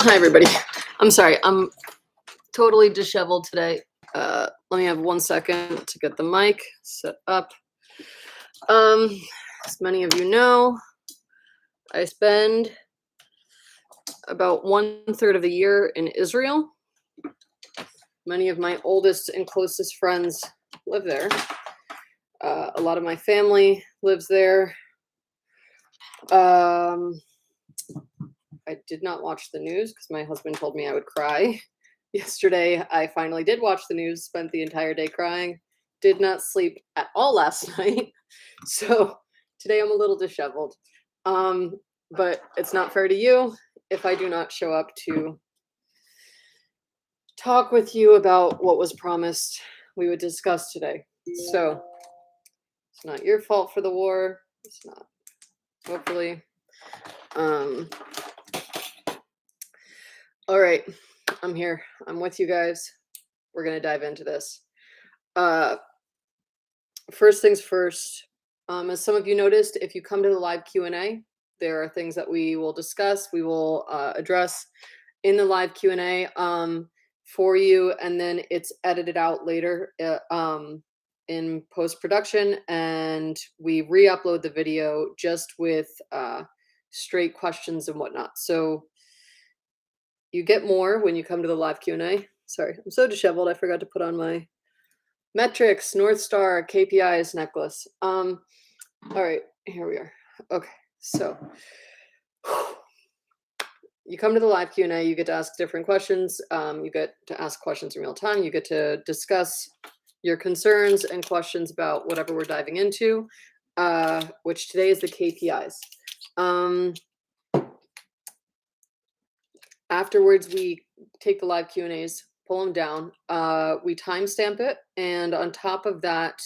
Hi, everybody. I'm sorry. I'm totally disheveled today. Let me have 1 second to get the mic set up. As many of you know, I spend about 1/3 of the year in Israel. Many of my oldest and closest friends live there. A lot of my family lives there. I did not watch the news because my husband told me I would cry. Yesterday, I finally did watch the news, spent the entire day crying, did not sleep at all last night. So today I'm a little disheveled. But it's not fair to you if I do not show up to talk with you about what was promised we would discuss today. So it's not your fault for the war. It's not, hopefully. All right, I'm here. I'm with you guys. We're going to dive into this. First things first, as some of you noticed, if you come to the live Q&A, there are things that we will discuss, we will address in the live Q&A for you, and then it's edited out later in post-production, and we re-upload the video just with straight questions and whatnot. So you get more when you come to the live Q&A. Sorry, I'm so disheveled. I forgot to put on my metrics, North Star, KPIs necklace. All right, here we are. Okay, so you come to the live Q&A, you get to ask different questions. You get to ask questions in real time. You get to discuss your concerns and questions about whatever we're diving into, which today is the KPIs. Afterwards, we take the live Q&As, pull them down, we timestamp it, and on top of that,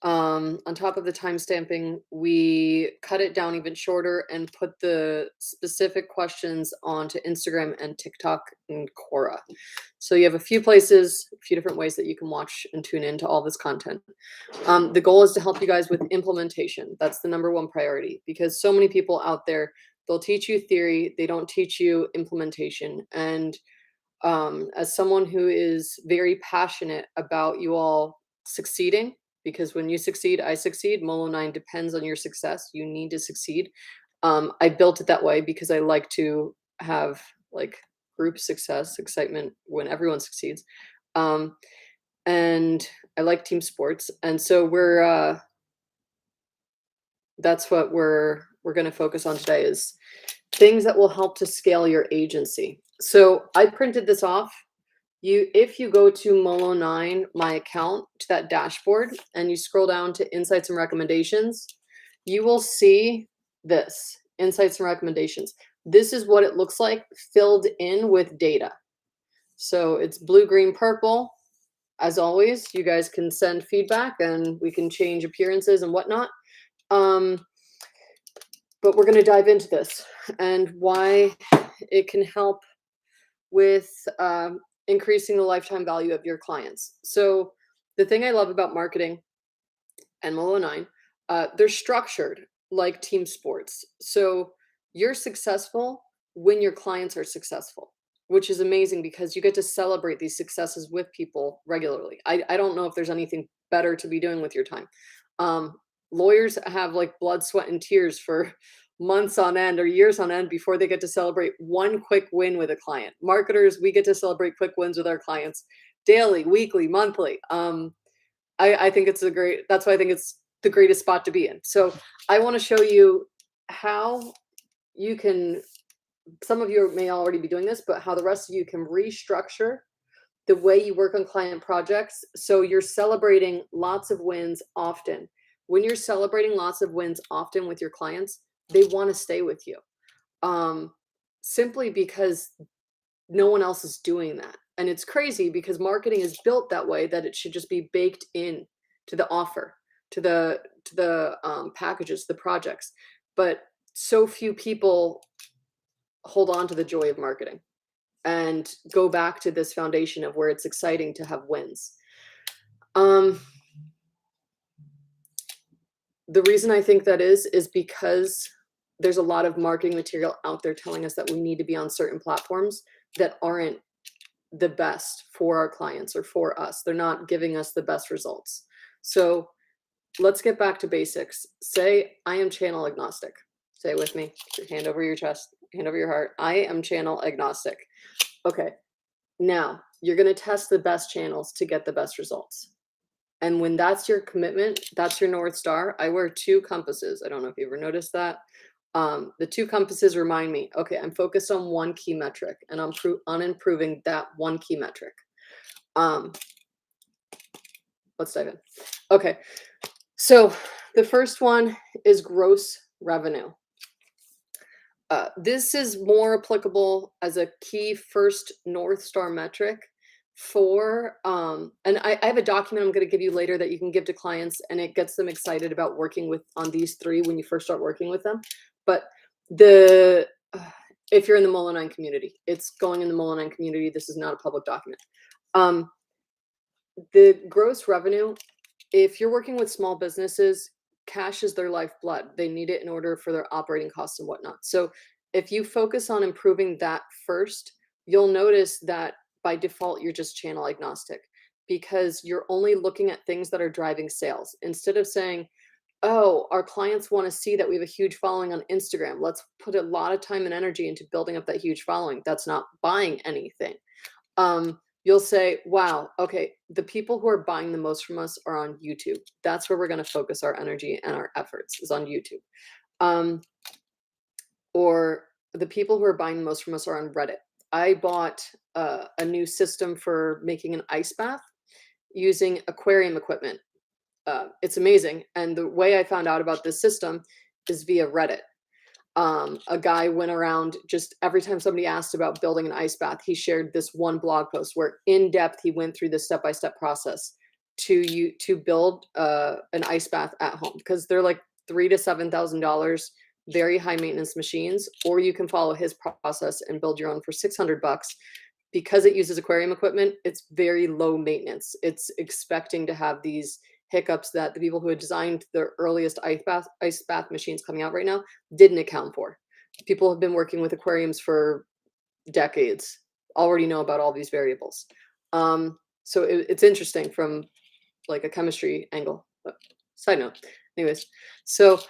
on top of the timestamping, we cut it down even shorter and put the specific questions onto Instagram and TikTok and Quora. So you have a few places, a few different ways that you can watch and tune into all this content. The goal is to help you guys with implementation. That's the #1 priority, because so many people out there, they'll teach you theory, they don't teach you implementation. And as someone who is very passionate about you all succeeding, because when you succeed, I succeed. Molo 9 depends on your success. You need to succeed. I built it that way because I like to have like group success, excitement when everyone succeeds. And I like team sports. And so that's what we're going to focus on today, is things that will help to scale your agency. So I printed this off. If you go to Molo 9, my account, to that dashboard, and you scroll down to insights and recommendations, you will see this, insights and recommendations. This is what it looks like filled in with data. So it's blue, green, purple. As always, you guys can send feedback and we can change appearances and whatnot. But we're going to dive into this and why it can help with increasing the lifetime value of your clients. So the thing I love about marketing and Molo 9, they're structured like team sports. So you're successful when your clients are successful, which is amazing because you get to celebrate these successes with people regularly. I don't know if there's anything better to be doing with your time. Lawyers have like blood, sweat, and tears for months on end or years on end before they get to celebrate one quick win with a client. Marketers, we get to celebrate quick wins with our clients daily, weekly, monthly. I think it's that's why I think it's the greatest spot to be in. So I want to show you how you can, some of you may already be doing this, but how the rest of you can restructure the way you work on client projects so you're celebrating lots of wins often. When you're celebrating lots of wins often with your clients, they want to stay with you, simply because no one else is doing that. And it's crazy because marketing is built that way, that it should just be baked in to the offer, to the packages, the projects. But so few people hold on to the joy of marketing and go back to this foundation of where it's exciting to have wins. The reason I think that is because there's a lot of marketing material out there telling us that we need to be on certain platforms that aren't the best for our clients or for us. They're not giving us the best results. So let's get back to basics. Say, I am channel agnostic. Say it with me. Put your hand over your chest, hand over your heart. I am channel agnostic. Okay. Now you're going to test the best channels to get the best results. And when that's your commitment, that's your North Star. I wear two compasses. I don't know if you ever noticed that. The two compasses remind me, okay, I'm focused on one key metric and I'm on improving that one key metric. Let's dive in. Okay. So the first one is gross revenue. This is more applicable as a key first North Star metric for, and I have a document I'm going to give you later that you can give to clients, and it gets them excited about working with on these three when you first start working with them. But the if you're in the Molinine community, it's going in the Molinine community. This is not a public document. The gross revenue, if you're working with small businesses, cash is their lifeblood. They need it in order for their operating costs and whatnot. So if you focus on improving that first, you'll notice that by default, you're just channel agnostic because you're only looking at things that are driving sales instead of saying, oh, our clients want to see that we have a huge following on Instagram. Let's put a lot of time and energy into building up that huge following. That's not buying anything. You'll say, wow, okay, the people who are buying the most from us are on YouTube. That's where we're going to focus our energy and our efforts is on YouTube. Or the people who are buying the most from us are on Reddit. I bought a new system for making an ice bath using aquarium equipment. It's amazing. And the way I found out about this system is via Reddit. A guy went around just every time somebody asked about building an ice bath, he shared this one blog post where in depth he went through the step-by-step process to build an ice bath at home because they're like $3,000 to $7,000, very high maintenance machines, or you can follow his process and build your own for $600. Because it uses aquarium equipment, it's very low maintenance. It's expecting to have these hiccups that the people who had designed the earliest ice bath machines coming out right now didn't account for. People have been working with aquariums for decades, already know about all these variables. So it's interesting from like a chemistry angle. But side note, anyways. So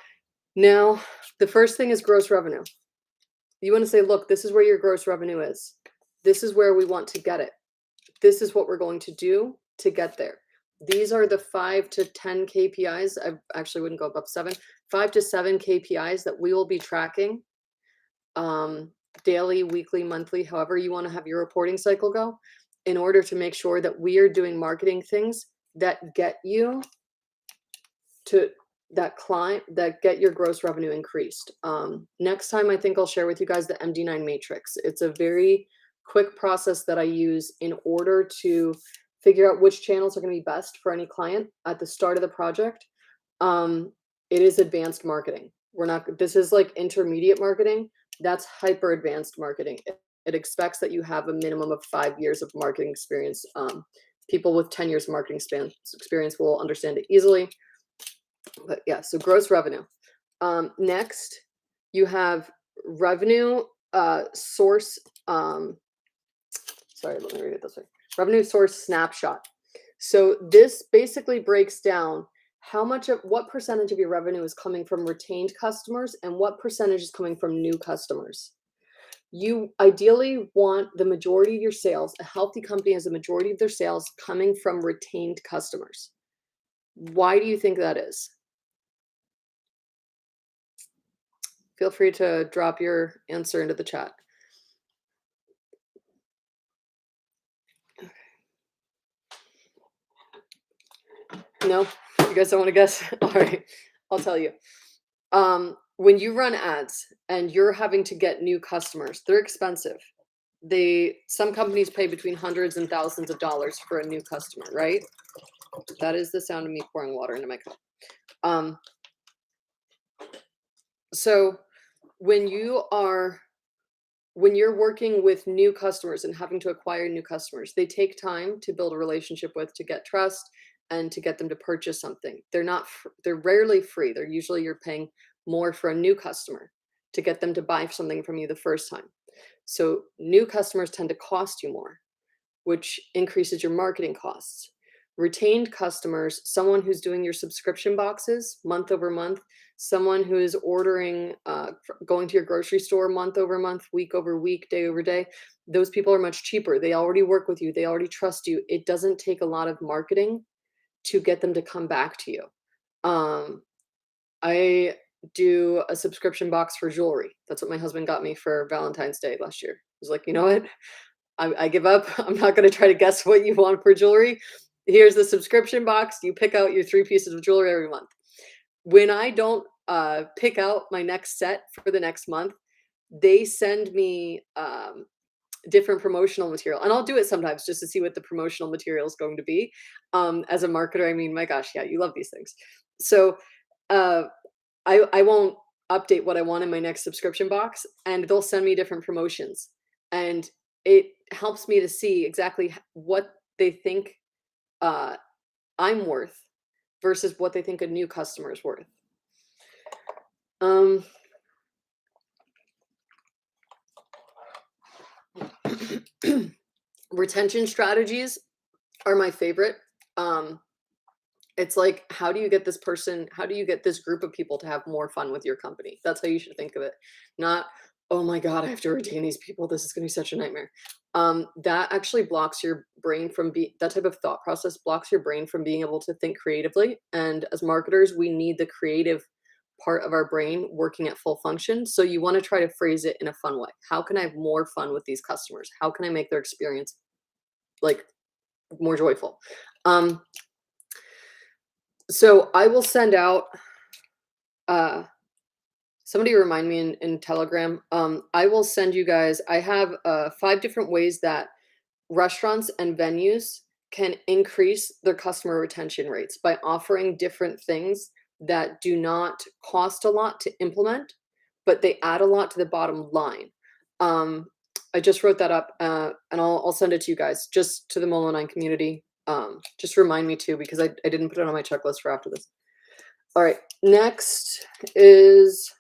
now the first thing is gross revenue. You want to say, look, this is where your gross revenue is. This is where we want to get it. This is what we're going to do to get there. These are the 5 to 10 KPIs. I actually wouldn't go above 7. 5 to 7 KPIs that we will be tracking daily, weekly, monthly, however you want to have your reporting cycle go, in order to make sure that we are doing marketing things that get you to that client, that get your gross revenue increased. Next time, I think I'll share with you guys the MD9 matrix. It's a very quick process that I use in order to figure out which channels are going to be best for any client at the start of the project. It is advanced marketing. This is like intermediate marketing. That's hyper advanced marketing. It expects that you have a minimum of 5 years of marketing experience. People with 10 years of marketing experience will understand it easily. But yeah, so gross revenue. Next, you have revenue source. Sorry, let me read it this way. Revenue source snapshot. So this basically breaks down what percentage of your revenue is coming from retained customers and what percentage is coming from new customers. You ideally want the majority of your sales, a healthy company has a majority of their sales coming from retained customers. Why do you think that is? Feel free to drop your answer into the chat. No, you guys don't want to guess? All right, I'll tell you. When you run ads and you're having to get new customers, they're expensive. Some companies pay between hundreds and thousands of dollars for a new customer, right? That is the sound of me pouring water into my cup. So when you're working with new customers and having to acquire new customers, they take time to build a relationship with, to get trust and to get them to purchase something. They're rarely free. You're paying more for a new customer. to get them to buy something from you the first time. So new customers tend to cost you more, which increases your marketing costs. Retained customers, someone who's doing your subscription boxes month over month, someone who is ordering, going to your grocery store month over month, week over week, day over day, those people are much cheaper. They already work with you, they already trust you. It doesn't take a lot of marketing to get them to come back to you. Um, I do a subscription box for jewelry. That's what my husband got me for Valentine's Day last year. He's like, you know what? I give up. I'm not going to try to guess what you want for jewelry. Here's the subscription box. You pick out your 3 pieces of jewelry every month. When I don't pick out my next set for the next month, they send me different promotional material, and I'll do it sometimes just to see what the promotional material is going to be. As a marketer, I mean, my gosh, yeah, you love these things. So uh, I won't update what I want in my next subscription box, and they'll send me different promotions, and it helps me to see exactly what they think uh, I'm worth versus what they think a new customer is worth. Um, Retention strategies are my favorite. It's like, how do you get this group of people to have more fun with your company? That's how you should think of it. Not, oh my God, I have to retain these people. This is going to be such a nightmare. That actually blocks your brain from that type of thought process blocks your brain from being able to think creatively. And as marketers, we need the creative part of our brain working at full function. So you want to try to phrase it in a fun way. How can I have more fun with these customers? How can I make their experience like more joyful? So I will send out, somebody remind me in Telegram. I will send you guys, I have 5 different ways that restaurants and venues can increase their customer retention rates by offering different things that do not cost a lot to implement, but they add a lot to the bottom line. I just wrote that up, and I'll send it to you guys, just to the Molo9 community. Just remind me too, because I didn't put it on my checklist for after this. All right, next is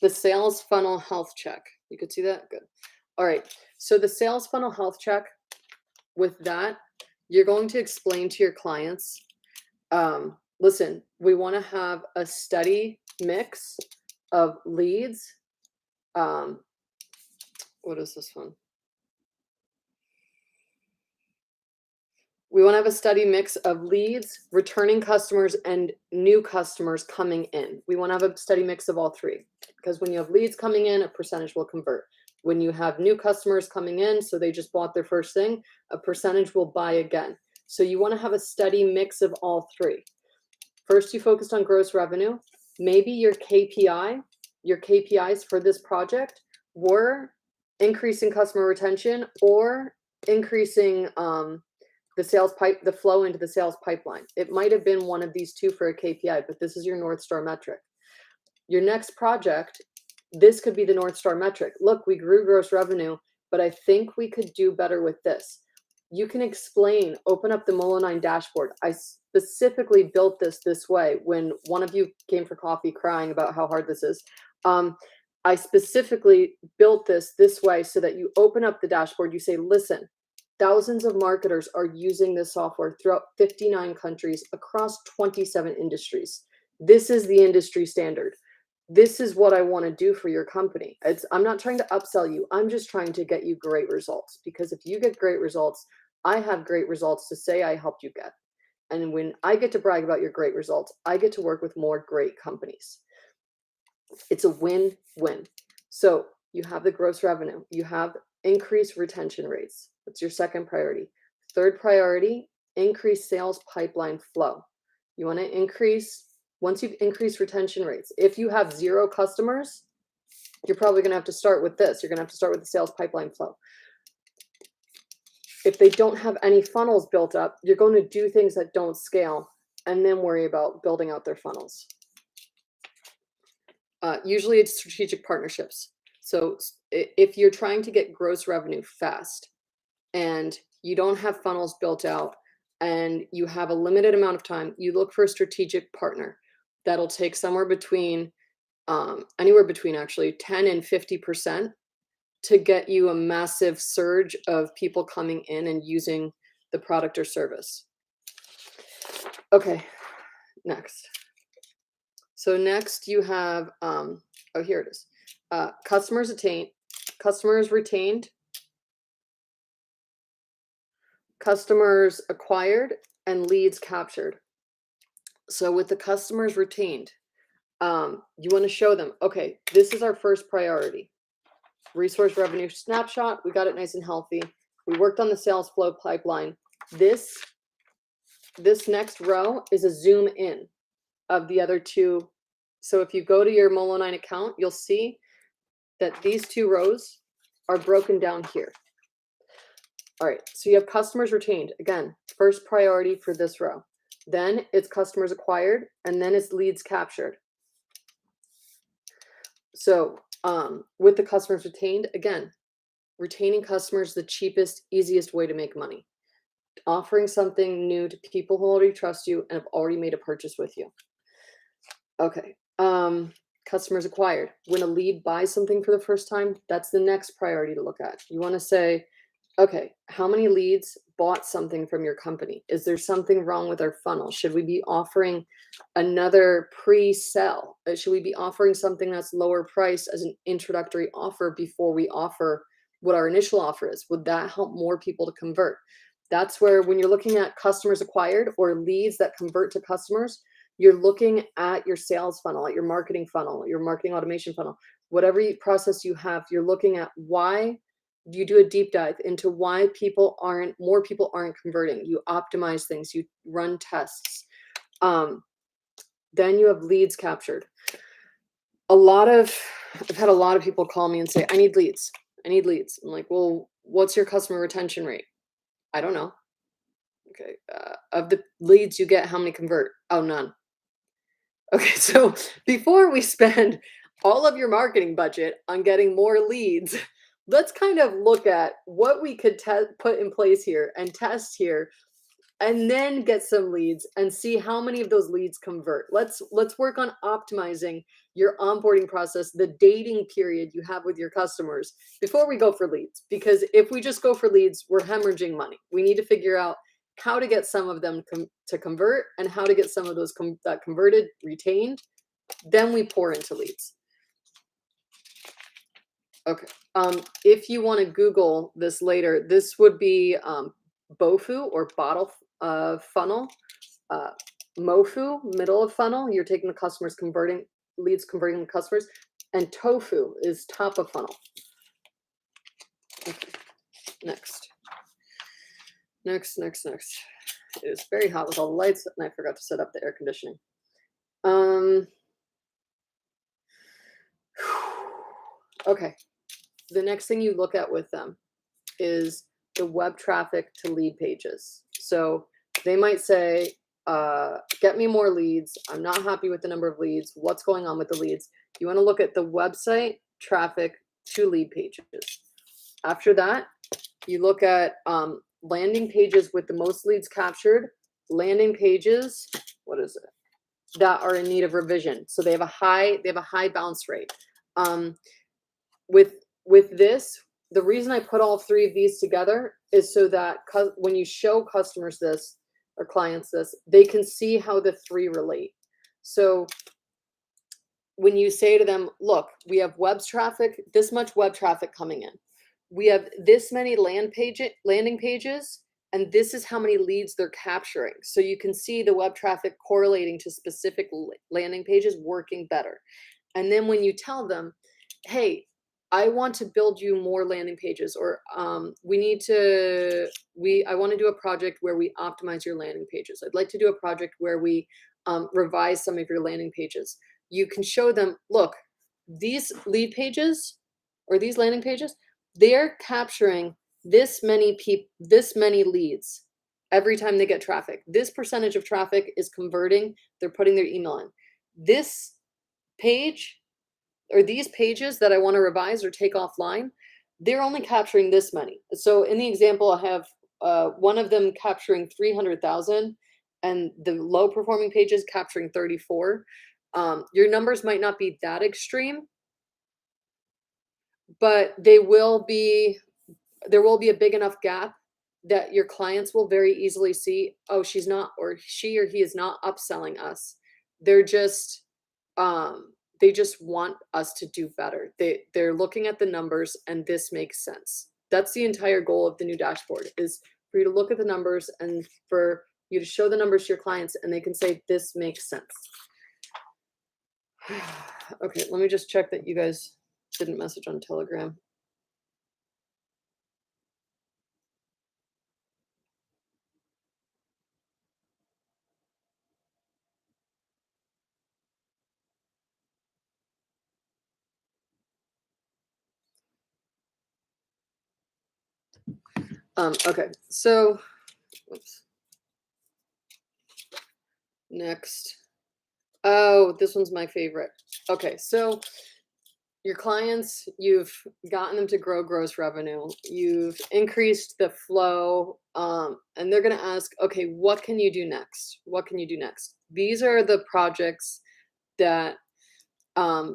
the sales funnel health check. You could see that? Good. All right, so the sales funnel health check, with that, you're going to explain to your clients, listen, we want to have a steady mix of leads. What is this one? We want to have a steady mix of leads, returning customers, and new customers coming in. We want to have a steady mix of all 3, because when you have leads coming in, a percentage will convert. When you have new customers coming in, so they just bought their first thing, a percentage will buy again. So you want to have a steady mix of all 3. First, you focused on gross revenue. Maybe your KPIs for this project were increasing customer retention or increasing the flow into the sales pipeline. It might have been one of these 2 for a KPI, but this is your North Star metric. Your next project, this could be the North Star metric. Look, we grew gross revenue, but I think we could do better with this. You can explain, open up the Molo9 dashboard. I specifically built this way when one of you came for coffee crying about how hard this is. I specifically built this way so that you open up the dashboard, you say, listen, thousands of marketers are using this software throughout 59 countries across 27 industries. This is the industry standard. This is what I want to do for your company. I'm not trying to upsell you. I'm just trying to get you great results, because if you get great results, I have great results to say I helped you get. And when I get to brag about your great results, I get to work with more great companies. It's a win-win. So you have the gross revenue, you have increased retention rates. That's your second priority. Third priority, increase sales pipeline flow. You want to increase, once you've increased retention rates, if you have 0 customers, you're probably going to have to start with this. You're going to have to start with the sales pipeline flow. If they don't have any funnels built up, you're going to do things that don't scale and then worry about building out their funnels. Usually it's strategic partnerships. So if you're trying to get gross revenue fast and you don't have funnels built out and you have a limited amount of time, you look for a strategic partner that'll take somewhere between anywhere between actually 10 and 50% to get you a massive surge of people coming in and using the product or service. Okay, next. So next you have, oh, here it is. Customers retained, customers acquired, and leads captured. So with the customers retained, you want to show them, okay, this is our first priority. Resource revenue snapshot, we got it nice and healthy. We worked on the sales flow pipeline. This next row is a zoom in of the other two. So if you go to your Molo9 account, you'll see that these two rows are broken down here. All right, so you have customers retained. Again, first priority for this row. Then it's customers acquired, and then it's leads captured. So with the customers retained, again, retaining customers, the cheapest, easiest way to make money. Offering something new to people who already trust you and have already made a purchase with you. Okay, customers acquired. When a lead buys something for the first time, that's the next priority to look at. You want to say, okay, how many leads bought something from your company? Is there something wrong with our funnel? Should we be offering another pre-sell? Should we be offering something that's lower price as an introductory offer before we offer what our initial offer is? Would that help more people to convert? That's where, when you're looking at customers acquired or leads that convert to customers, you're looking at your sales funnel, at your marketing funnel, your marketing automation funnel, whatever process you have, you're looking at why. You do a deep dive into why more people aren't converting. You optimize things, you run tests. Then you have leads captured. I've had a lot of people call me and say, I need leads. I'm like, well, what's your customer retention rate? I don't know. Okay. Of the leads you get, how many convert? Oh, none. Okay. So before we spend all of your marketing budget on getting more leads, let's kind of look at what we could put in place here and test here, and then get some leads and see how many of those leads convert. Let's work on optimizing your onboarding process, the dating period you have with your customers before we go for leads. Because if we just go for leads, we're hemorrhaging money. We need to figure out how to get some of them to convert and how to get some of those that converted retained. Then we pour into leads. Okay. If you want to Google this later, this would be BOFU, or bottle funnel. MOFU, middle of funnel. You're taking the customers, leads converting the customers. And TOFU is top of funnel. Okay. Next. It is very hot with all the lights, and I forgot to set up the air conditioning. Okay. The next thing you look at with them is the web traffic to lead pages. So they might say, get me more leads. I'm not happy with the number of leads. What's going on with the leads? You want to look at the website traffic to lead pages. After that, you look at landing pages with the most leads captured, landing pages, that are in need of revision. So they have a high bounce rate. With this, the reason I put all three of these together is so that when you show customers this or clients this, they can see how the three relate. So when you say to them, look, we have this much web traffic coming in. We have this many landing pages, and this is how many leads they're capturing. So you can see the web traffic correlating to specific landing pages working better. And then when you tell them, hey, I want to build you more landing pages, or I want to do a project where we optimize your landing pages. I'd like to do a project where we revise some of your landing pages. You can show them, look, these lead pages or these landing pages, they're capturing this many leads every time they get traffic. This percentage of traffic is converting. They're putting their email in. This page, or these pages that I want to revise or take offline, they're only capturing this many. So in the example, I have one of them capturing 300,000 and the low performing pages capturing 34. Your numbers might not be that extreme, but there will be a big enough gap that your clients will very easily see, oh, she's not, or she or he is not upselling us. They're just they just want us to do better. They're looking at the numbers and this makes sense. That's the entire goal of the new dashboard, is for you to look at the numbers and for you to show the numbers to your clients and they can say this makes sense. Okay, let me just check that you guys didn't message on Telegram. Okay, so oops. Next. Oh, this one's my favorite. Okay, so your clients, you've gotten them to grow gross revenue, you've increased the flow, and they're going to ask, okay, what can you do next? What can you do next? These are the projects that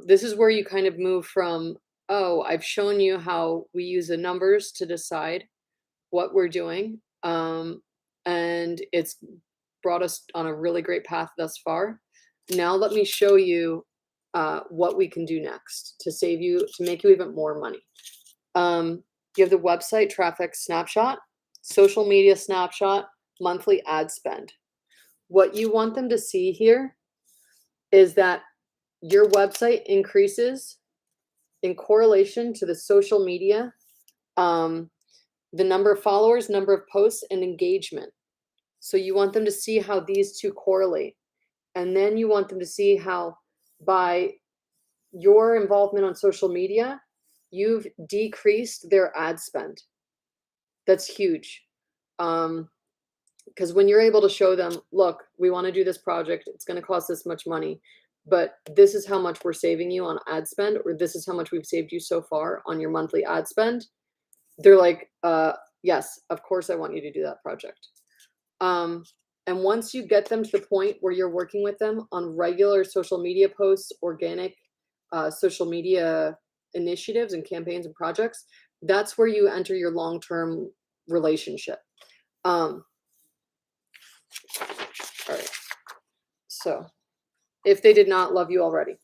this is where you kind of move from, oh, I've shown you how we use the numbers to decide what we're doing, and it's brought us on a really great path thus far. Now let me show you what we can do next to save you, to make you even more money. You have the website traffic snapshot, social media snapshot, monthly ad spend. What you want them to see here is that your website increases in correlation to the social media, the number of followers, number of posts, and engagement. So you want them to see how these two correlate. And then you want them to see how by your involvement on social media, you've decreased their ad spend. That's huge. Because when you're able to show them, look, we want to do this project, it's going to cost this much money, but this is how much we're saving you on ad spend, or this is how much we've saved you so far on your monthly ad spend. They're like, yes, of course I want you to do that project. And once you get them to the point where you're working with them on regular social media posts, organic social media initiatives and campaigns and projects, that's where you enter your long-term relationship. All right. So if they did not love you already.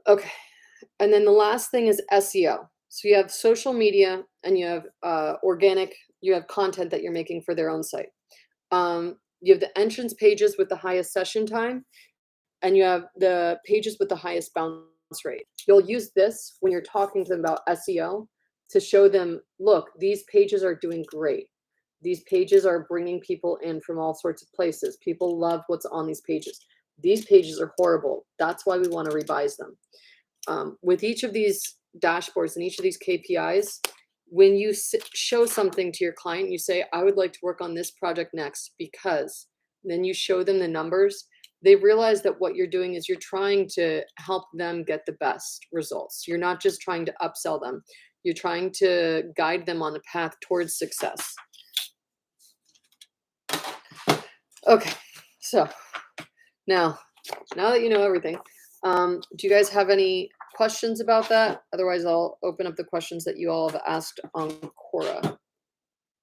Okay. And then the last thing is SEO. So you have social media and you have organic, you have content that you're making for their own site. You have the entrance pages with the highest session time, and you have the pages with the highest bounce rate. You'll use this when you're talking to them about SEO to show them, look, these pages are doing great. These pages are bringing people in from all sorts of places. People love what's on these pages. These pages are horrible. That's why we want to revise them. With each of these dashboards and each of these KPIs, when you show something to your client, you say, I would like to work on this project next because, then you show them the numbers. They realize that what you're doing is you're trying to help them get the best results. You're not just trying to upsell them. You're trying to guide them on the path towards success. Okay, so now that you know everything, do you guys have any questions about that? Otherwise, I'll open up the questions that you all have asked on Quora.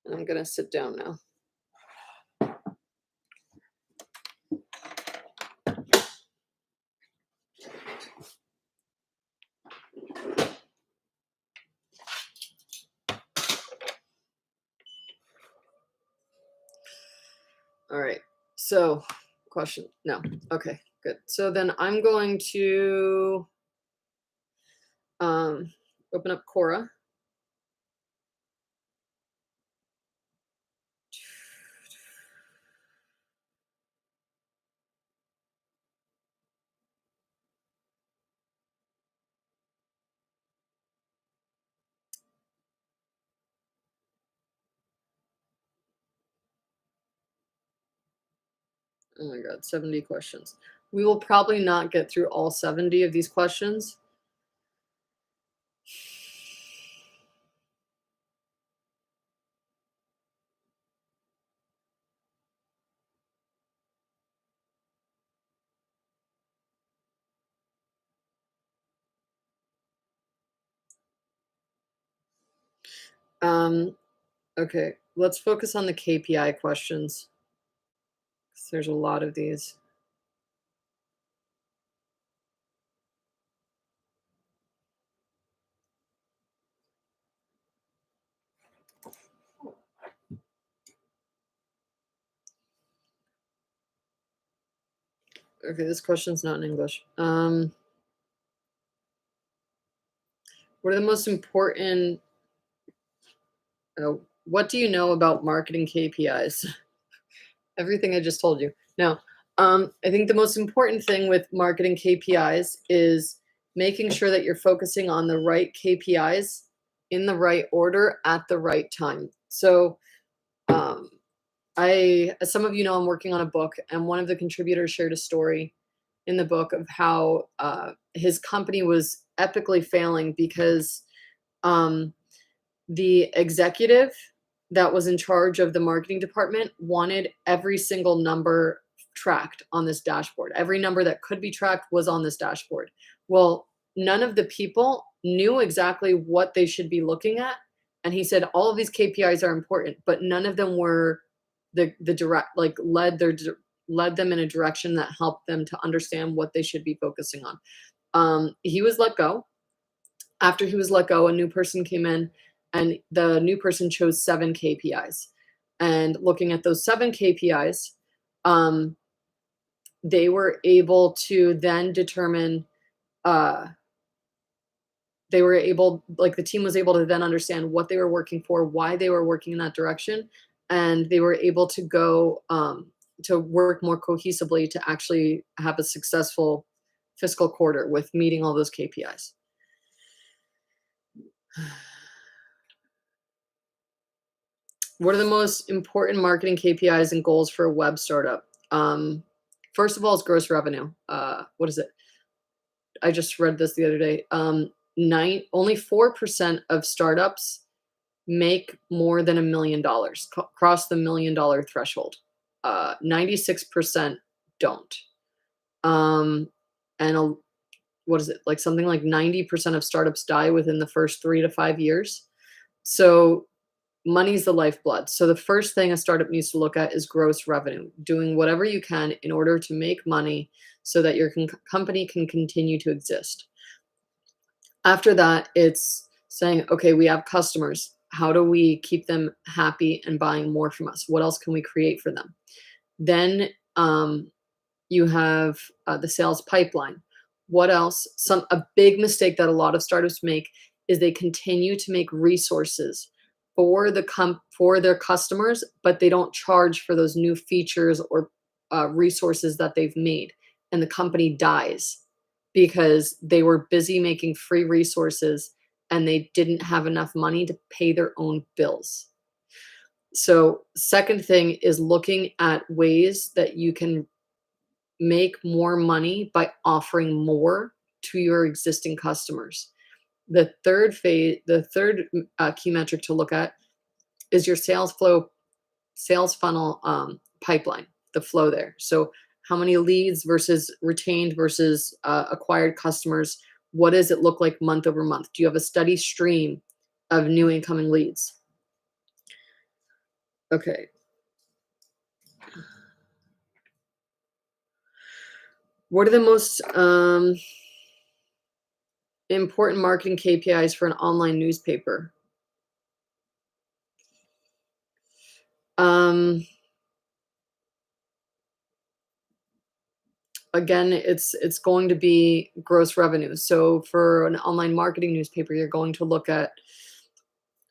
And I'm going to sit down now. All right, so question, no, okay, good. So then I'm going to open up Quora. Oh my God, 70 questions. We will probably not get through all 70 of these questions. Um, okay, let's focus on the KPI questions, 'cause there's a lot of these. Okay, this question's not in English. What are the most important what do you know about marketing KPIs? Everything I just told you. No, I think the most important thing with marketing KPIs is making sure that you're focusing on the right KPIs in the right order at the right time. So, um, as some of you know, I'm working on a book, and one of the contributors shared a story in the book of how his company was epically failing because um, the executive that was in charge of the marketing department wanted every single number tracked on this dashboard. Every number that could be tracked was on this dashboard. Well, none of the people knew exactly what they should be looking at. And he said all of these KPIs are important, but none of them were the direct like led them in a direction that helped them to understand what they should be focusing on. He was let go. After he was let go, a new person came in, and the new person chose 7 KPIs. And looking at those 7 KPIs, um, they were able to then determine, uh, they were able, like the team was able to then understand what they were working for, why they were working in that direction, and they were able to go to work more cohesively to actually have a successful fiscal quarter with meeting all those KPIs. What are the most important marketing KPIs and goals for a web startup? First of all, is gross revenue. What is it? I just read this the other day. Only 4% of startups make more than $1 million, cross the $1 million threshold. 96% don't. And what is it? Like something like 90% of startups die within the first 3 to 5 years. So money's the lifeblood. So the first thing a startup needs to look at is gross revenue, doing whatever you can in order to make money so that your company can continue to exist. After that, it's saying, okay, we have customers. How do we keep them happy and buying more from us? What else can we create for them? Then you have the sales pipeline. What else? A big mistake that a lot of startups make is they continue to make resources for for their customers, but they don't charge for those new features or resources that they've made, and the company dies because they were busy making free resources and they didn't have enough money to pay their own bills. So, second thing is looking at ways that you can make more money by offering more to your existing customers. The third key metric to look at is your sales funnel pipeline, the flow there. So, how many leads versus retained versus acquired customers? What does it look like month over month? Do you have a steady stream of new incoming leads? Okay. What are the most important marketing KPIs for an online newspaper? Um, Again, it's going to be gross revenue. So for an online marketing newspaper, you're going to look at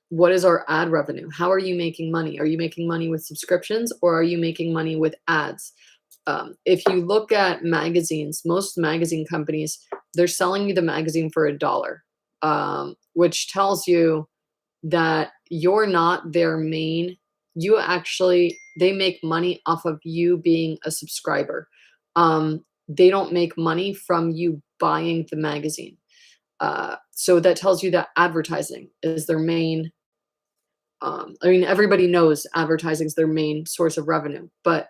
what is our ad revenue? How are you making money? Are you making money with subscriptions or are you making money with ads? If you look at magazines, most magazine companies, they're selling you the magazine for $1, which tells you that you're not their main. They make money off of you being a subscriber. They don't make money from you buying the magazine. So that tells you that advertising is their main. I mean, everybody knows advertising is their main source of revenue, but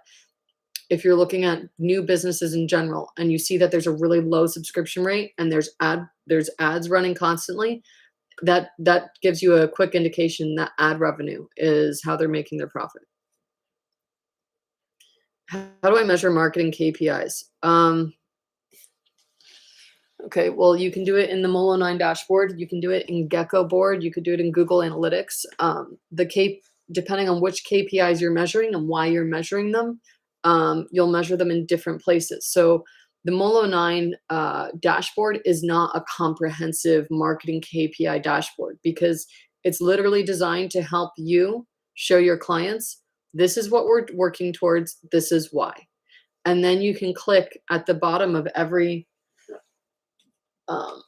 if you're looking at new businesses in general and you see that there's a really low subscription rate and there's ads running constantly, that gives you a quick indication that ad revenue is how they're making their profit. How do I measure marketing KPIs? Okay, well, you can do it in the Molo9 dashboard. You can do it in Gecko board. You could do it in Google Analytics. Depending on which KPIs you're measuring and why you're measuring them, you'll measure them in different places. So the Molo9 dashboard is not a comprehensive marketing KPI dashboard because it's literally designed to help you show your clients, this is what we're working towards, this is why. And then you can click at the bottom of every um,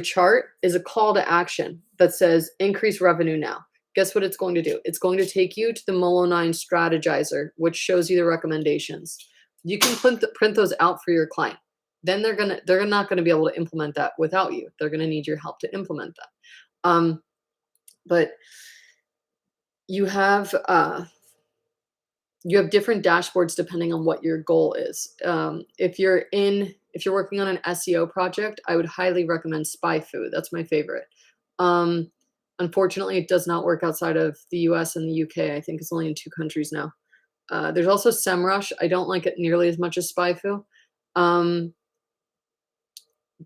chart is a call to action that says increase revenue now. Guess what it's going to do? It's going to take you to the Molo9 strategizer, which shows you the recommendations. You can print those out for your client. Then they're not gonna be able to implement that without you. They're gonna need your help to implement that. But you have different dashboards depending on what your goal is. If you're working on an SEO project, I would highly recommend SpyFu. That's my favorite. Unfortunately, it does not work outside of the US and the UK. I think it's only in 2 countries now. There's also SEMrush. I don't like it nearly as much as SpyFu.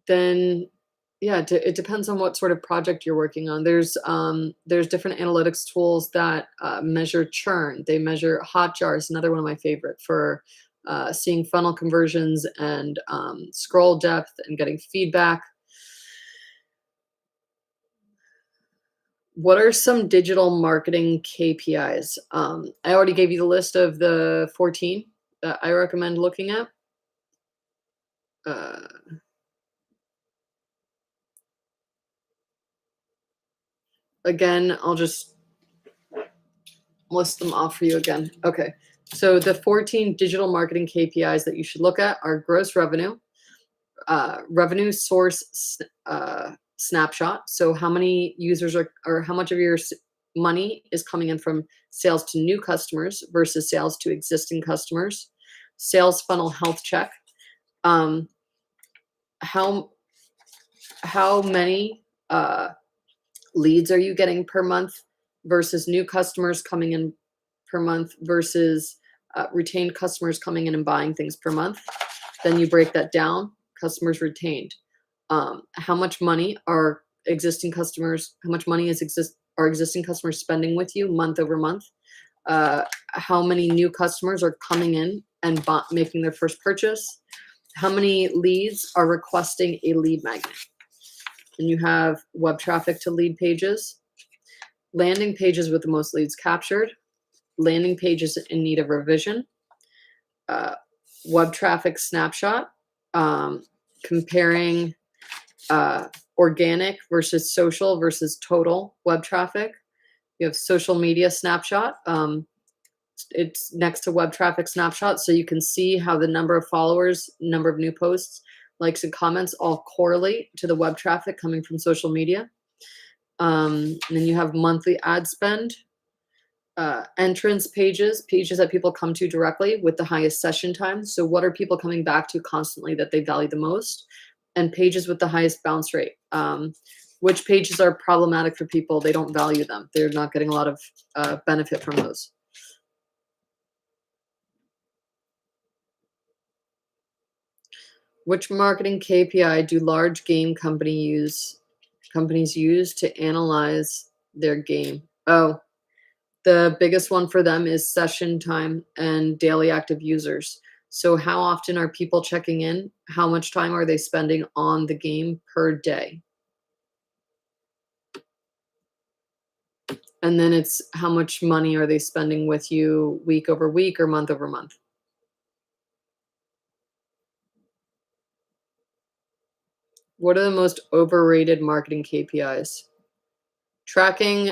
Then, yeah, it depends on what sort of project you're working on. There's different analytics tools that measure churn. They measure Hotjar, another one of my favorite for seeing funnel conversions and scroll depth and getting feedback. What are some digital marketing KPIs? I already gave you the list of the 14 that I recommend looking at. Again, I'll just list them off for you again. Okay, so the 14 digital marketing KPIs that you should look at are gross revenue, revenue source snapshot. So how many users or how much of your money is coming in from sales to new customers versus sales to existing customers. Sales funnel health check. How many leads are you getting per month versus new customers coming in per month versus retained customers coming in and buying things per month. Then you break that down, customers retained. How much money are existing customers, how much money are existing customers spending with you month over month? How many new customers are coming in and making their first purchase? How many leads are requesting a lead magnet? And you have web traffic to lead pages, landing pages with the most leads captured, landing pages in need of revision, web traffic snapshot, comparing organic versus social versus total web traffic. You have social media snapshot. It's next to web traffic snapshot, so you can see how the number of followers, number of new posts, likes, and comments all correlate to the web traffic coming from social media. And then you have monthly ad spend, entrance pages that people come to directly with the highest session time. So what are people coming back to constantly that they value the most? And pages with the highest bounce rate. Which pages are problematic for people? They don't value them. They're not getting a lot of benefit from those. Which marketing KPI do large game companies use to analyze their game? Oh, the biggest one for them is session time and daily active users. So how often are people checking in? How much time are they spending on the game per day? And then it's how much money are they spending with you week over week or month over month? What are the most overrated marketing KPIs? Tracking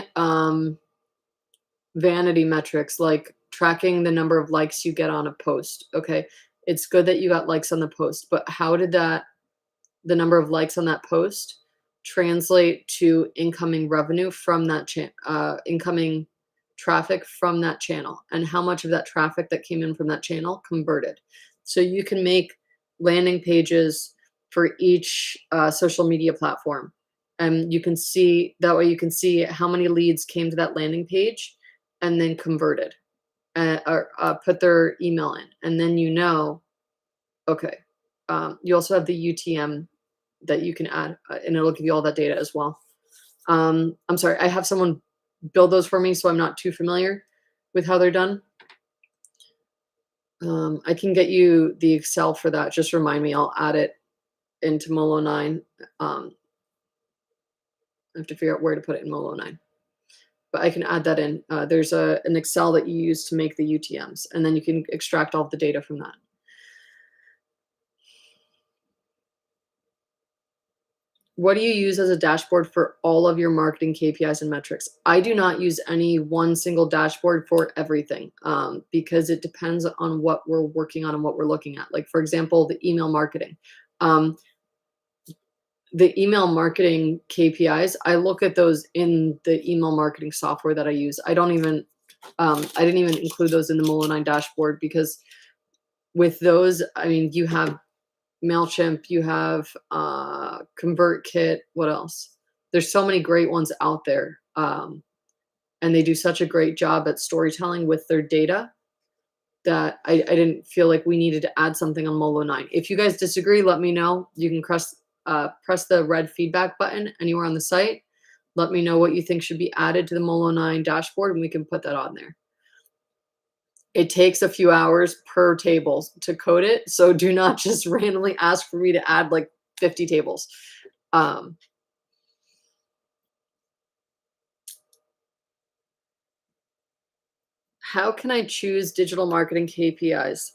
vanity metrics, like tracking the number of likes you get on a post. Okay, it's good that you got likes on the post, but how did the number of likes on that post translate to incoming revenue from that incoming traffic from that channel, and how much of that traffic that came in from that channel converted? So you can make landing pages for each social media platform. And you can see that way you can see how many leads came to that landing page and then converted, or put their email in, and then okay. You also have the UTM that you can add, and it'll give you all that data as well. I'm sorry, I have someone build those for me, so I'm not too familiar with how they're done. I can get you the Excel for that. Just remind me, I'll add it into Molo 9. I have to figure out where to put it in Molo 9. But I can add that in. There's an Excel that you use to make the UTMs, and then you can extract all the data from that. What do you use as a dashboard for all of your marketing KPIs and metrics? I do not use any one single dashboard for everything, because it depends on what we're working on and what we're looking at. Like, for example, the email marketing. The email marketing KPIs, I look at those in the email marketing software that I use. I didn't even include those in the Molo 9 dashboard, because with those, I mean, you have MailChimp, you have ConvertKit, what else? There's so many great ones out there. And they do such a great job at storytelling with their data that I didn't feel like we needed to add something on Molo 9. If you guys disagree, let me know. You can press the red feedback button anywhere on the site. Let me know what you think should be added to the Molo 9 dashboard, and we can put that on there. It takes a few hours per table to code it, so do not just randomly ask for me to add like 50 tables. How can I choose digital marketing KPIs?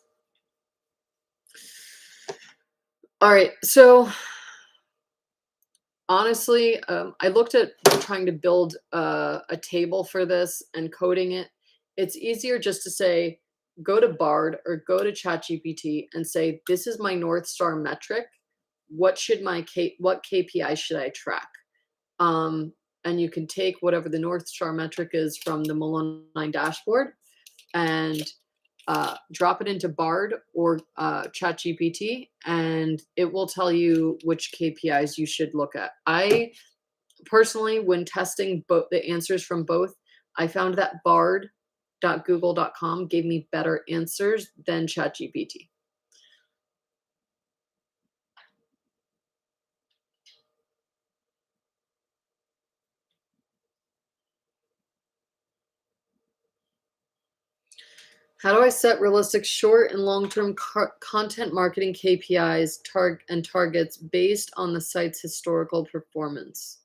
All right, so honestly, I looked at trying to build a table for this and coding it. It's easier just to say, go to Bard or go to ChatGPT and say, this is my North Star metric. What KPI should I track? And you can take whatever the North Star metric is from the Molo 9 dashboard and drop it into Bard or ChatGPT, and it will tell you which KPIs you should look at. I personally, when testing both the answers from both, I found that bard.google.com gave me better answers than ChatGPT. How do I set realistic short and long-term content marketing KPIs and targets based on the site's historical performance?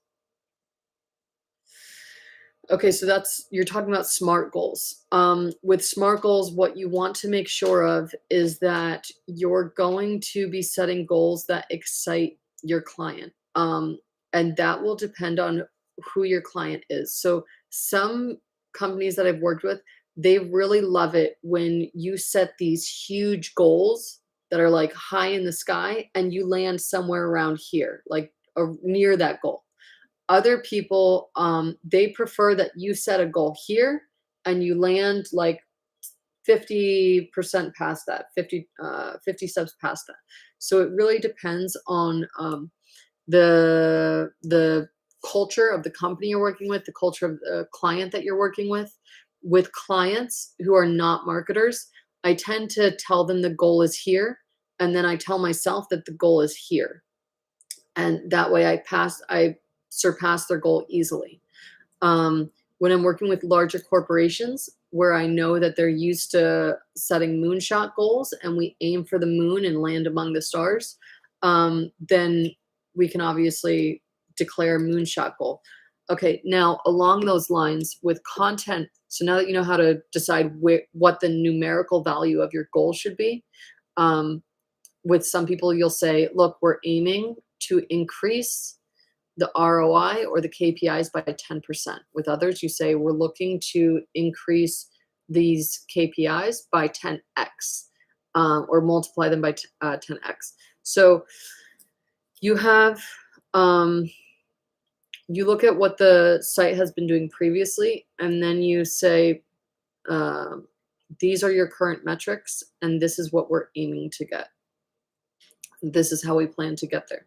Okay, so you're talking about SMART goals. With SMART goals, what you want to make sure of is that you're going to be setting goals that excite your client. And that will depend on who your client is. So some companies that I've worked with, they really love it when you set these huge goals that are like high in the sky and you land somewhere around here, like near that goal. Other people, they prefer that you set a goal here and you land like 50% past that, 50 steps past that. So it really depends on the culture of the company you're working with, the culture of the client that you're working with. With clients who are not marketers, I tend to tell them the goal is here, and then I tell myself that the goal is here. And that way I surpass their goal easily. When I'm working with larger corporations where I know that they're used to setting moonshot goals and we aim for the moon and land among the stars, then we can obviously declare a moonshot goal. Okay, now along those lines with content, so now that you know how to decide what the numerical value of your goal should be, with some people you'll say, look, we're aiming to increase the ROI or the KPIs by 10%. With others, you say we're looking to increase these KPIs by 10x, or multiply them by 10x. So you have, you look at what the site has been doing previously, and then you say, these are your current metrics, and this is what we're aiming to get. This is how we plan to get there.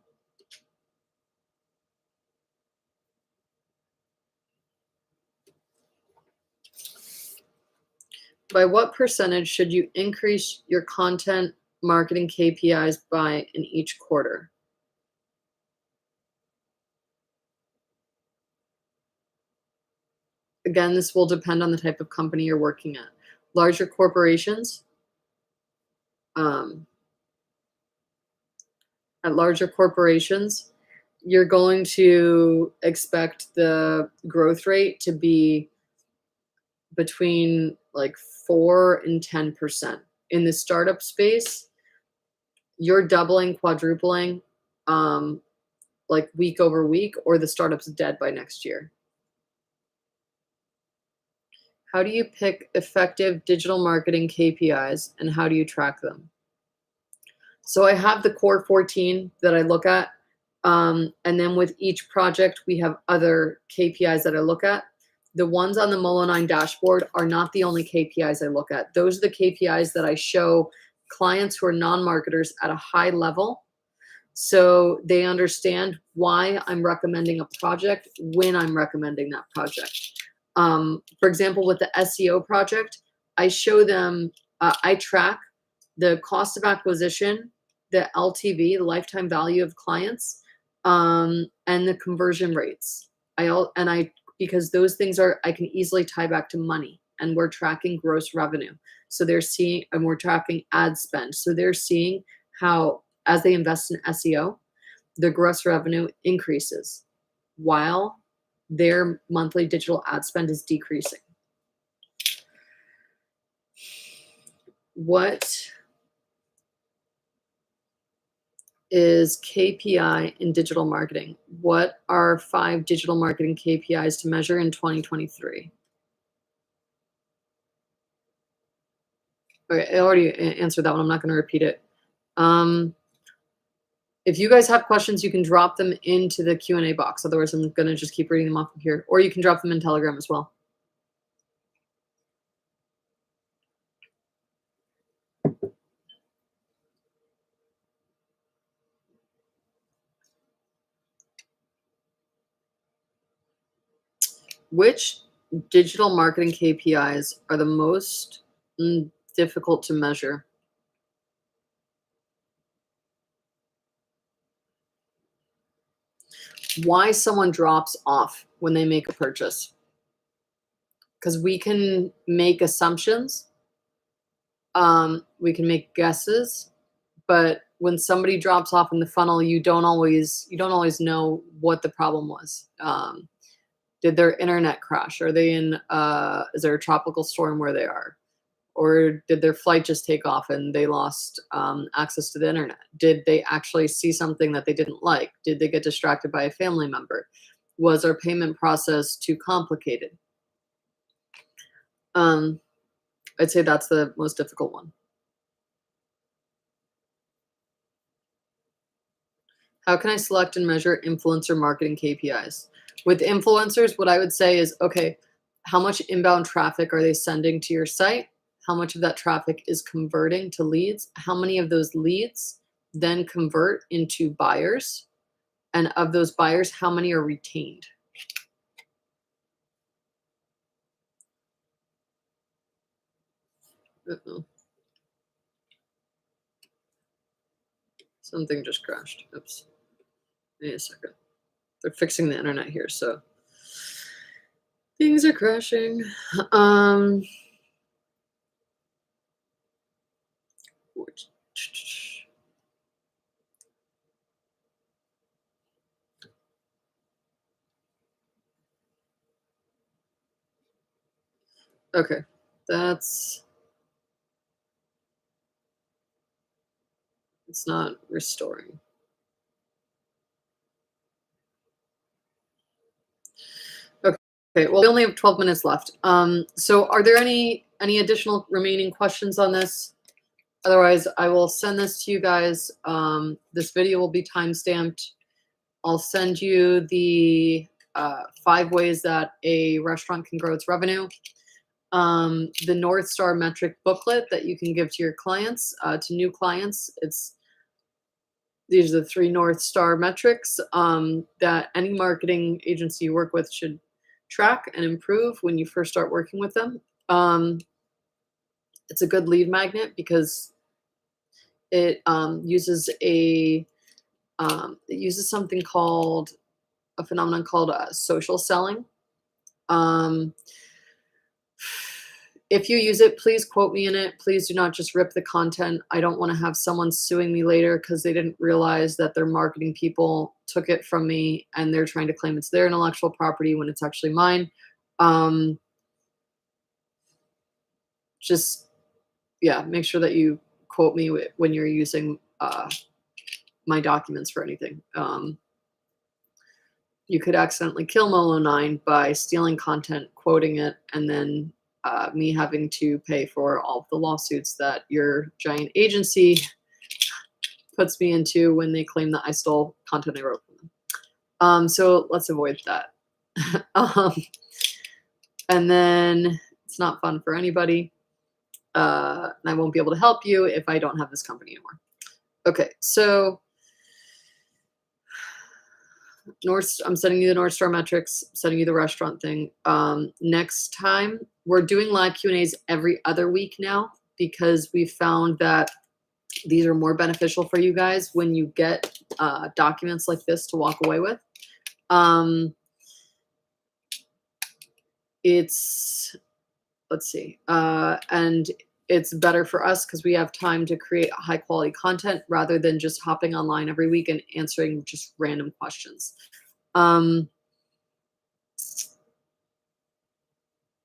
By what percentage should you increase your content marketing KPIs by in each quarter? Again, this will depend on the type of company you're working at. Larger corporations, um, at larger corporations, you're going to expect the growth rate to be between like 4 and 10%. In the startup space, you're doubling, quadrupling, um, like week over week, or the startup's dead by next year. How do you pick effective digital marketing KPIs and how do you track them? So I have the core 14 that I look at. And then with each project, we have other KPIs that I look at. The ones on the Molo9 dashboard are not the only KPIs I look at. Those are the KPIs that I show clients who are non-marketers at a high level, so they understand why I'm recommending a project when I'm recommending that project. For example, with the SEO project, I show them, I track the cost of acquisition, the LTV, the lifetime value of clients, and the conversion rates. Because those things I can easily tie back to money, and we're tracking gross revenue. So they're seeing, and we're tracking ad spend. So they're seeing how, as they invest in SEO, their gross revenue increases while their monthly digital ad spend is decreasing. What is KPI in digital marketing? What are 5 digital marketing KPIs to measure in 2023? Okay, I already answered that one. I'm not going to repeat it. If you guys have questions, you can drop them into the Q&A box. Otherwise, I'm going to just keep reading them off of here. Or you can drop them in Telegram as well. Which digital marketing KPIs are the most difficult to measure? Why someone drops off when they make a purchase? Because we can make assumptions, we can make guesses, but when somebody drops off in the funnel, you don't always know what the problem was. Did their internet crash? Are they in? Is there a tropical storm where they are? Or did their flight just take off and they lost access to the internet? Did they actually see something that they didn't like? Did they get distracted by a family member? Was our payment process too complicated? I'd say that's the most difficult one. How can I select and measure influencer marketing KPIs? With influencers, what I would say is, okay, how much inbound traffic are they sending to your site? How much of that traffic is converting to leads? How many of those leads then convert into buyers? And of those buyers, how many are retained? Uh-oh. Something just crashed. Oops. Wait a second. They're fixing the internet here, so things are crashing. Okay, it's not restoring. Okay, well, we only have 12 minutes left. So are there any additional remaining questions on this? Otherwise, I will send this to you guys. This video will be time-stamped. I'll send you the 5 ways that a restaurant can grow its revenue. The North Star metric booklet that you can give to your clients, to new clients. These are the 3 North Star metrics that any marketing agency you work with should track and improve when you first start working with them. It's a good lead magnet because it uses something called a phenomenon called social selling. Um, if you use it, please quote me in it. Please do not just rip the content. I don't want to have someone suing me later because they didn't realize that their marketing people took it from me and they're trying to claim it's their intellectual property when it's actually mine. Just, yeah, make sure that you quote me when you're using my documents for anything. You could accidentally kill Molo9 by stealing content, quoting it, and then me having to pay for all of the lawsuits that your giant agency puts me into when they claim that I stole content I wrote for them. So let's avoid that. And then it's not fun for anybody. And I won't be able to help you if I don't have this company anymore. Okay, so I'm sending you the North Star metrics, sending you the restaurant thing. Next time, we're doing live Q&As every other week now because we found that these are more beneficial for you guys when you get documents like this to walk away with. Let's see, and it's better for us because we have time to create high quality content rather than just hopping online every week and answering just random questions.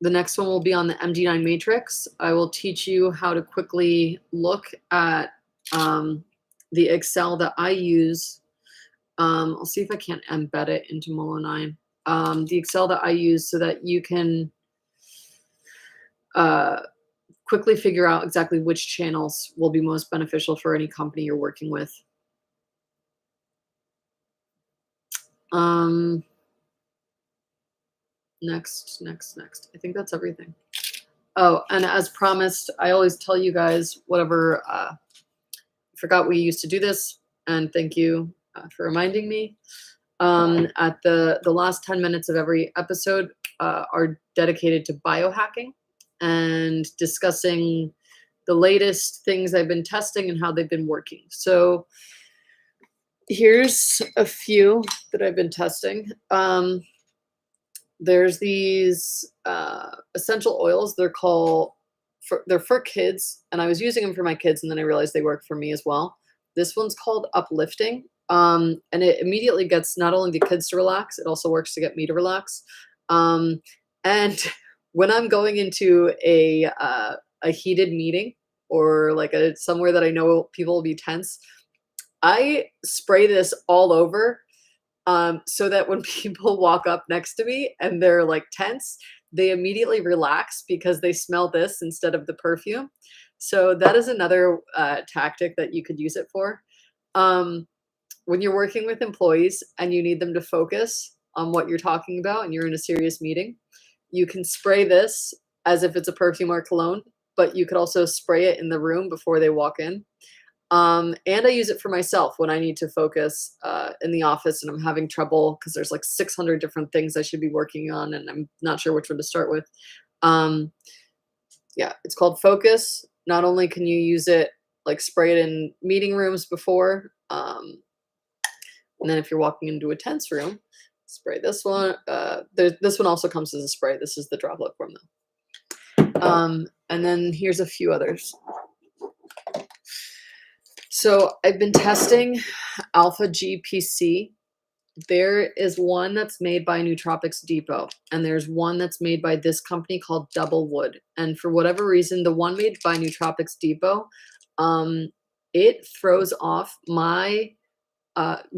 The next one will be on the MD9 matrix. I will teach you how to quickly look at the Excel that I use. I'll see if I can't embed it into Molo9. The Excel that I use so that you can quickly figure out exactly which channels will be most beneficial for any company you're working with. Next. I think that's everything. Oh, and as promised, I always tell you guys whatever. I forgot we used to do this, and thank you for reminding me. At the last 10 minutes of every episode are dedicated to biohacking and discussing the latest things I've been testing and how they've been working. So here's a few that I've been testing. There's these essential oils. They're for kids, and I was using them for my kids, and then I realized they work for me as well. This one's called Uplifting, and it immediately gets not only the kids to relax, it also works to get me to relax. And when I'm going into a heated meeting or like somewhere that I know people will be tense, I spray this all over so that when people walk up next to me and they're like tense, they immediately relax because they smell this instead of the perfume. So that is another tactic that you could use it for. When you're working with employees and you need them to focus on what you're talking about and you're in a serious meeting, you can spray this as if it's a perfume or cologne, but you could also spray it in the room before they walk in. And I use it for myself when I need to focus in the office and I'm having trouble because there's like 600 different things I should be working on and I'm not sure which one to start with. Yeah, it's called Focus. Not only can you use it, like spray it in meeting rooms before, and then if you're walking into a tense room, spray this one. This one also comes as a spray. This is the droplet form though. And then here's a few others. So I've been testing Alpha GPC. There is one that's made by Nootropics Depot, and there's one that's made by this company called Double Wood. And for whatever reason, the one made by Nootropics Depot, it throws off my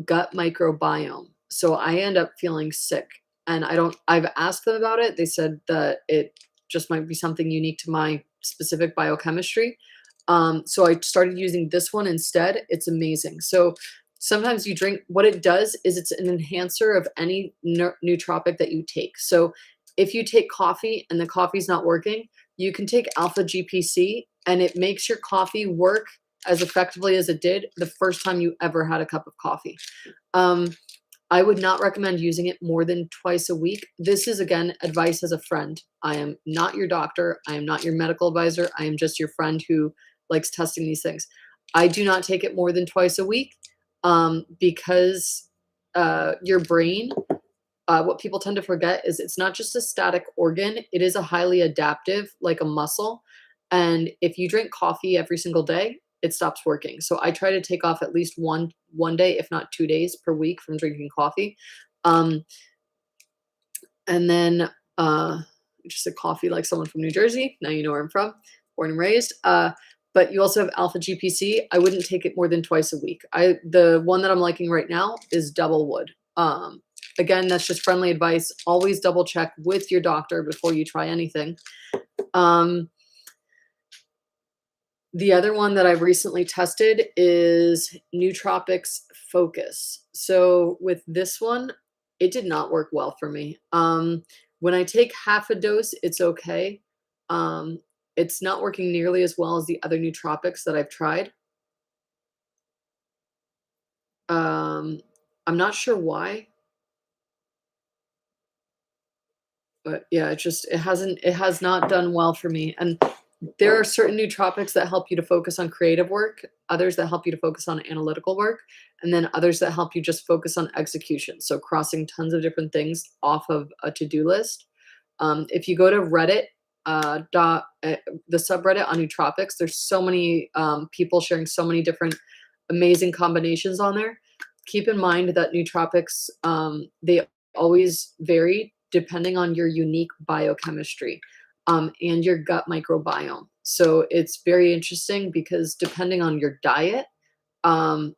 gut microbiome. So I end up feeling sick. And I've asked them about it. They said that it just might be something unique to my specific biochemistry. So I started using this one instead. It's amazing. So sometimes you drink, what it does is it's an enhancer of any nootropic that you take. So if you take coffee and the coffee's not working, you can take Alpha GPC and it makes your coffee work as effectively as it did the first time you ever had a cup of coffee. I would not recommend using it more than twice a week. This is, again, advice as a friend. I am not your doctor. I am not your medical advisor. I am just your friend who likes testing these things. I do not take it more than twice a week because your brain, what people tend to forget is it's not just a static organ, it is a highly adaptive, like a muscle. And if you drink coffee every single day, it stops working. So I try to take off at least one day, if not 2 days per week from drinking coffee. Um, and then just a coffee like someone from New Jersey. Now you know where I'm from, born and raised. But you also have alpha GPC. I wouldn't take it more than twice a week. The one that I'm liking right now is double wood. Again, that's just friendly advice. Always double check with your doctor before you try anything. The other one that I've recently tested is Nootropics Focus. So with this one, it did not work well for me. When I take half a dose, it's okay. It's not working nearly as well as the other nootropics that I've tried. I'm not sure why, but yeah, it has not done well for me. And there are certain nootropics that help you to focus on creative work, others that help you to focus on analytical work, and then others that help you just focus on execution. So crossing tons of different things off of a to-do list. If you go to Reddit, the subreddit on nootropics, there's so many people sharing so many different amazing combinations on there. Keep in mind that nootropics, they always vary depending on your unique biochemistry and your gut microbiome. So it's very interesting because depending on your diet and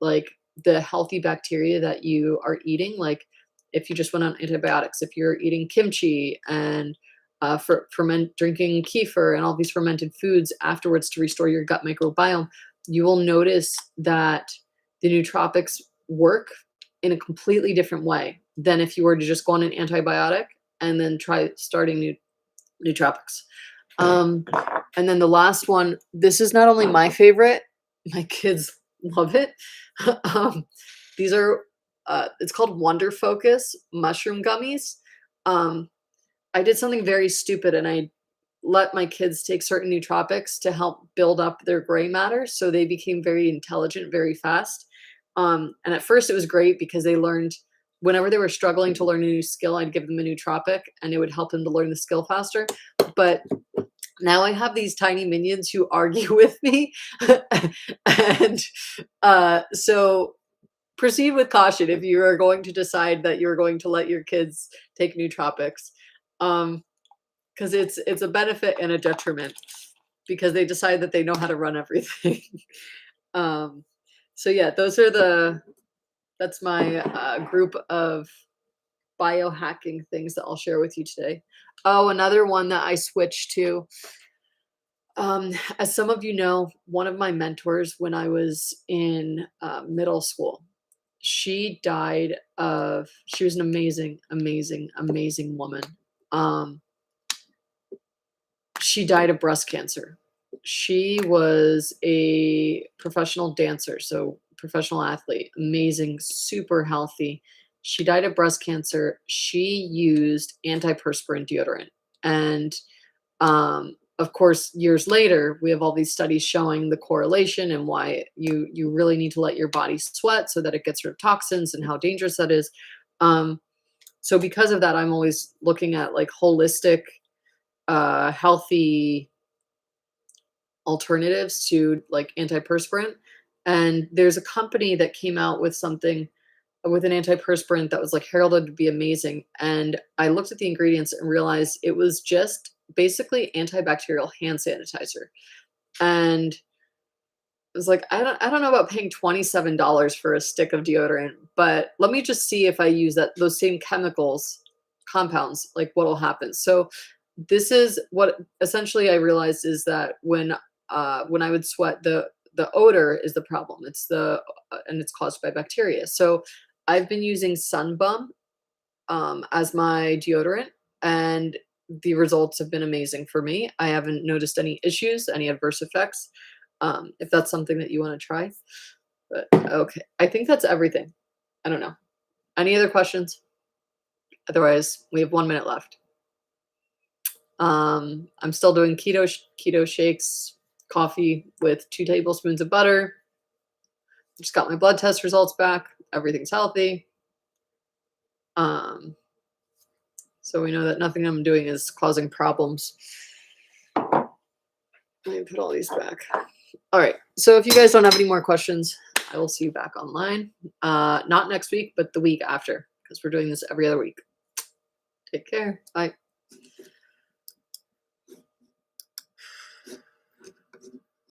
like the healthy bacteria that you are eating, like if you just went on antibiotics, if you're eating kimchi and drinking kefir and all these fermented foods afterwards to restore your gut microbiome, you will notice that the nootropics work in a completely different way than if you were to just go on an antibiotic and then try starting nootropics. And then the last one, this is not only my favorite, my kids love it. These are, it's called Wonder Focus mushroom gummies. I did something very stupid and I let my kids take certain nootropics to help build up their gray matter. So they became very intelligent very fast. And at first it was great because they learned whenever they were struggling to learn a new skill, I'd give them a nootropic and it would help them to learn the skill faster. But now I have these tiny minions who argue with me. And so proceed with caution if you are going to decide that you're going to let your kids take nootropics. Because it's a benefit and a detriment because they decide that they know how to run everything. So yeah, that's my group of biohacking things that I'll share with you today. Oh, another one that I switched to. As some of you know, one of my mentors when I was in middle school, she was an amazing, amazing, amazing woman. She died of breast cancer. She was a professional dancer, so professional athlete, amazing, super healthy. She died of breast cancer. She used antiperspirant deodorant. And of course, years later, we have all these studies showing the correlation and why you really need to let your body sweat so that it gets rid of toxins and how dangerous that is. So because of that, I'm always looking at like holistic, healthy alternatives to like antiperspirant. And there's a company that came out with something with an antiperspirant that was like heralded to be amazing. And I looked at the ingredients and realized it was just basically antibacterial hand sanitizer. And it was like, I don't know about paying $27 for a stick of deodorant, but let me just see if I use those same compounds, like what'll happen. So this is what essentially I realized is that when I would sweat, the odor is the problem. And it's caused by bacteria. So I've been using Sunbum as my deodorant, and the results have been amazing for me. I haven't noticed any issues, any adverse effects. If that's something that you want to try, but okay, I think that's everything. I don't know. Any other questions? Otherwise, we have 1 minute left. I'm still doing keto shakes, coffee with 2 tablespoons of butter. Just got my blood test results back. Everything's healthy. So we know that nothing I'm doing is causing problems. Let me put all these back. All right. So if you guys don't have any more questions, I will see you back online. Not next week, but the week after, because we're doing this every other week. Take care. Bye.